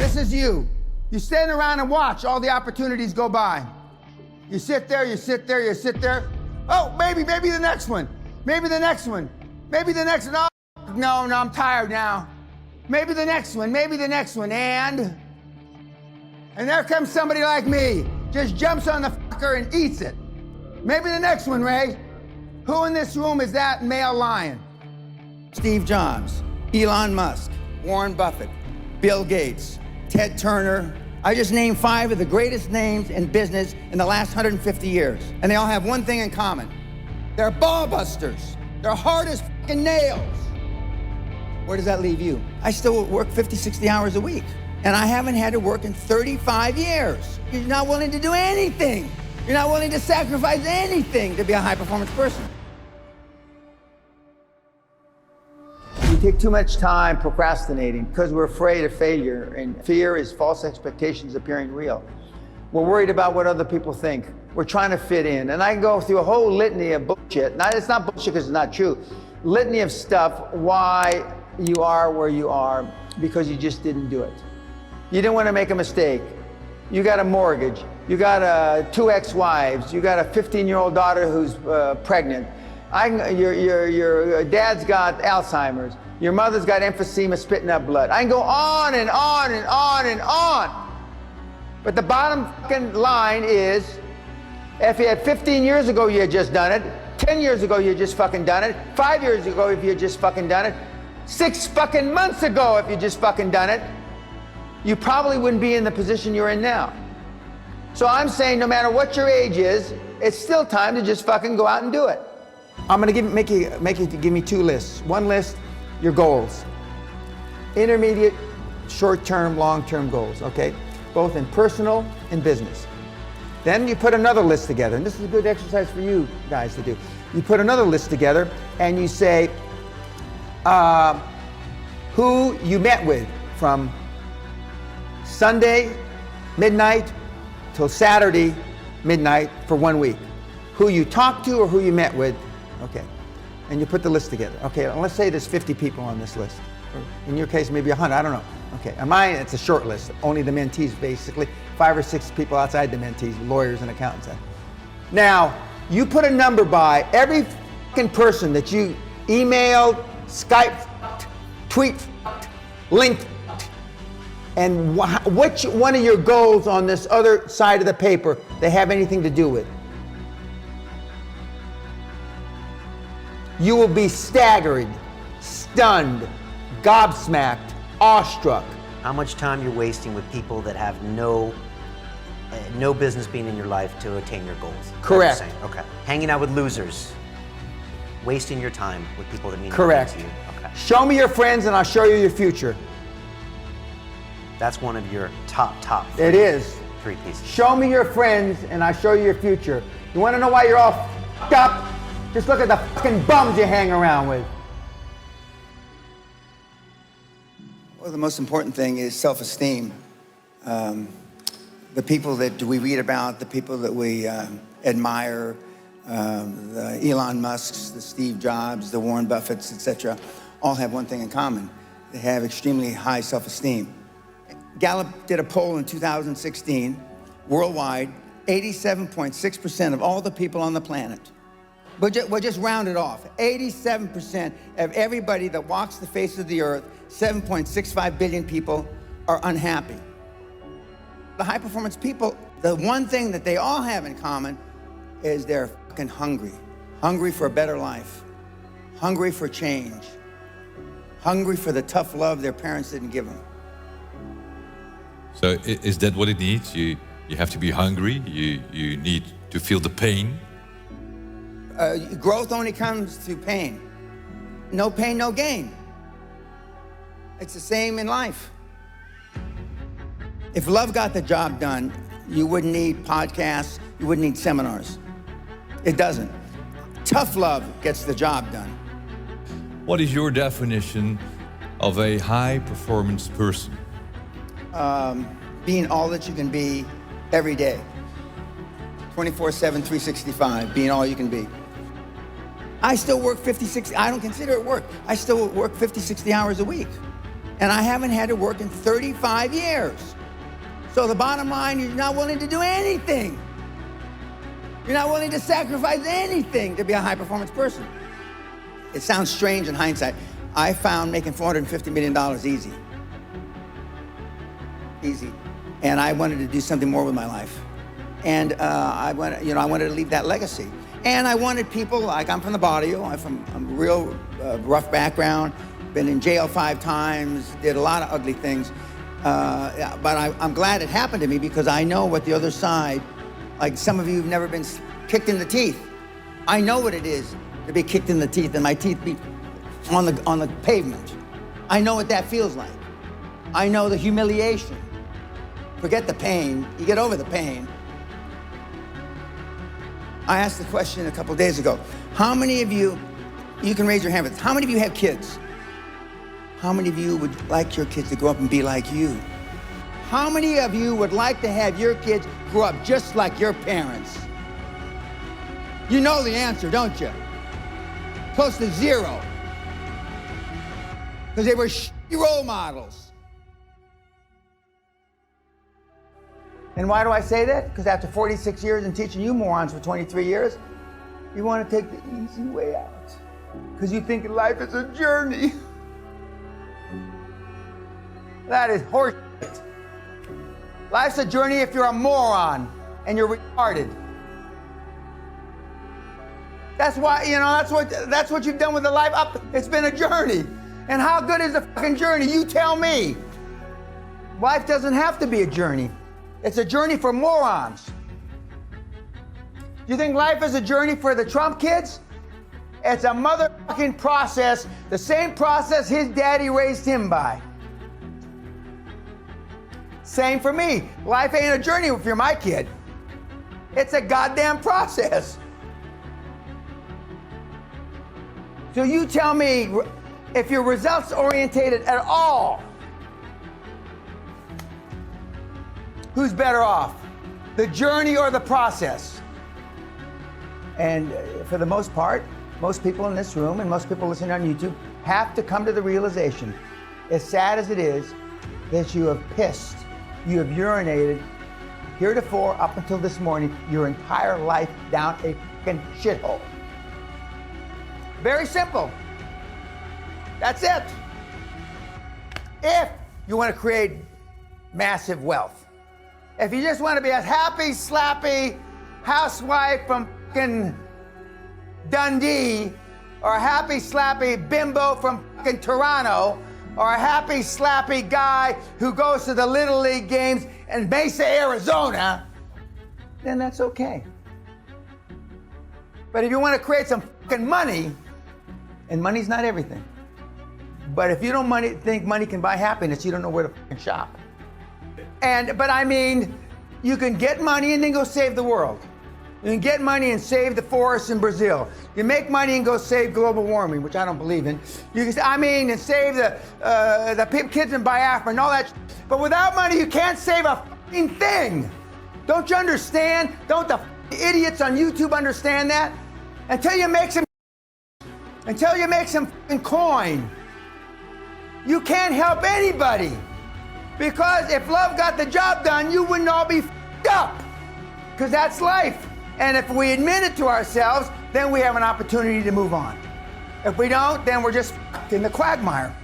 This is you. You stand around and watch all the opportunities go by. You sit there, you sit there, you sit there. Oh, maybe the next one. Maybe the next one. Maybe the next one. Oh, no, I'm tired now. Maybe the next one, maybe the next one. And there comes somebody like me. Just jumps on the fucker and eats it. Maybe the next one, Ray. Who in this room is that male lion? Steve Jobs, Elon Musk, Warren Buffett, Bill Gates, Ted Turner. I just named 5 of the greatest names in business in the last 150 years. And they all have one thing in common. They're ball busters. They're hard as fucking nails. Where does that leave you? I still work 50, 60 hours a week. And I haven't had to work in 35 years. You're not willing to do anything. You're not willing to sacrifice anything to be a high-performance person. We take too much time procrastinating because we're afraid of failure, and fear is false expectations appearing real. We're worried about what other people think. We're trying to fit in. And I can go through a whole litany of bullshit. Now, it's not bullshit because it's not true. Litany of stuff why you are where you are because you just didn't do it. You didn't want to make a mistake. You got a mortgage. You got 2 ex-wives. You got a 15-year-old daughter who's pregnant. Your dad's got Alzheimer's. Your mother's got emphysema, spitting up blood. I can go on and on and on and on. But the bottom fucking line is, if you had 15 years ago, you had just done it. 10 years ago, you had just fucking done it. 5 years ago, if you had just fucking done it. 6 fucking months ago, if you just fucking done it, you probably wouldn't be in the position you're in now. So I'm saying no matter what your age is, it's still time to just fucking go out and do it. I'm gonna make you give me 2 lists. One list, your goals. Intermediate, short-term, long-term goals, okay? Both in personal and business. Then you put another list together, and this is a good exercise for you guys to do. You put another list together and you say who you met with from Sunday midnight till Saturday midnight for 1 week. Who you talked to or who you met with, okay. And you put the list together. Okay, let's say there's 50 people on this list. Or in your case, maybe 100, I don't know. Okay, on mine, it's a short list. Only the mentees, basically. 5 or 6 people outside the mentees, lawyers and accountants. Now, you put a number by every fucking person that you emailed, Skyped, tweet, linked, and which one of your goals on this other side of the paper they have anything to do with. You will be staggered, stunned, gobsmacked, awestruck. How much time you're wasting with people that have no business being in your life to attain your goals. Correct. Okay. Hanging out with losers. Wasting your time with people that mean Correct. nothing to you. Okay. Show me your friends and I'll show you your future. That's one of your top It is. 3 pieces. Show me your friends and I'll show you your future. You want to know why you're all f***ed up? Just look at the fucking bums you hang around with. Well, the most important thing is self-esteem. The people that we read about, the people that we admire, the Elon Musks, the Steve Jobs, the Warren Buffetts, etc., all have one thing in common. They have extremely high self-esteem. Gallup did a poll in 2016, worldwide, 87.6% of all the people on the planet. We'll just round it off. 87% of everybody that walks the face of the earth, 7.65 billion people, are unhappy. The high-performance people, the one thing that they all have in common is they're fucking hungry. Hungry for a better life. Hungry for change. Hungry for the tough love their parents didn't give them. So is that what it needs? You have to be hungry, you need to feel the pain. Growth only comes through pain. No pain, no gain. It's the same in life. If love got the job done, you wouldn't need podcasts, you wouldn't need seminars. It doesn't. Tough love gets the job done. What is your definition of a high-performance person? Being all that you can be every day. 24/7, 365, being all you can be. I still work 50, 60, I don't consider it work. I still work 50, 60 hours a week. And I haven't had to work in 35 years. So the bottom line, you're not willing to do anything. You're not willing to sacrifice anything to be a high-performance person. It sounds strange in hindsight. I found making $450 million easy. Easy. And I wanted to do something more with my life. And I wanted to leave that legacy. And I wanted people, like I'm from the barrio, I'm a real rough background, been in jail 5 times, did a lot of ugly things. But I'm glad it happened to me because I know what the other side, like some of you have never been kicked in the teeth. I know what it is to be kicked in the teeth and my teeth be on the pavement. I know what that feels like. I know the humiliation. Forget the pain, you get over the pain. I asked the question a couple days ago, how many of you can raise your hand, but how many of you have kids? How many of you would like your kids to grow up and be like you? How many of you would like to have your kids grow up just like your parents? You know the answer, don't you? Close to 0. Because they were shitty role models. And why do I say that? Because after 46 years and teaching you morons for 23 years, you want to take the easy way out. Because you think life is a journey. That is horseshit. Life's a journey if you're a moron and you're retarded. That's why, that's what you've done with the life up. It's been a journey. And how good is the fucking journey? You tell me. Life doesn't have to be a journey. It's a journey for morons. You think life is a journey for the Trump kids? It's a motherfucking process, the same process his daddy raised him by. Same for me. Life ain't a journey if you're my kid. It's a goddamn process. So you tell me if you're results orientated at all, who's better off, the journey or the process? And for the most part, most people in this room and most people listening on YouTube have to come to the realization, as sad as it is, that you have pissed, you have urinated, heretofore up until this morning, your entire life down a fucking shithole. Very simple. That's it. If you want to create massive wealth. If you just want to be a happy, slappy housewife from fucking Dundee, or a happy, slappy bimbo from fucking Toronto, or a happy, slappy guy who goes to the Little League games in Mesa, Arizona, then that's okay. But if you want to create some fucking money, and money's not everything, but if you don't think money can buy happiness, you don't know where to fucking shop. But I mean, you can get money and then go save the world. You can get money and save the forests in Brazil. You make money and go save global warming, which I don't believe in. You can, and save the kids in Biafra and all that. But without money, you can't save a fucking thing. Don't you understand? Don't the idiots on YouTube understand that? Until you make some fucking coin, you can't help anybody. Because if love got the job done, you wouldn't all be f***ed up. Because that's life. And if we admit it to ourselves, then we have an opportunity to move on. If we don't, then we're just in the quagmire.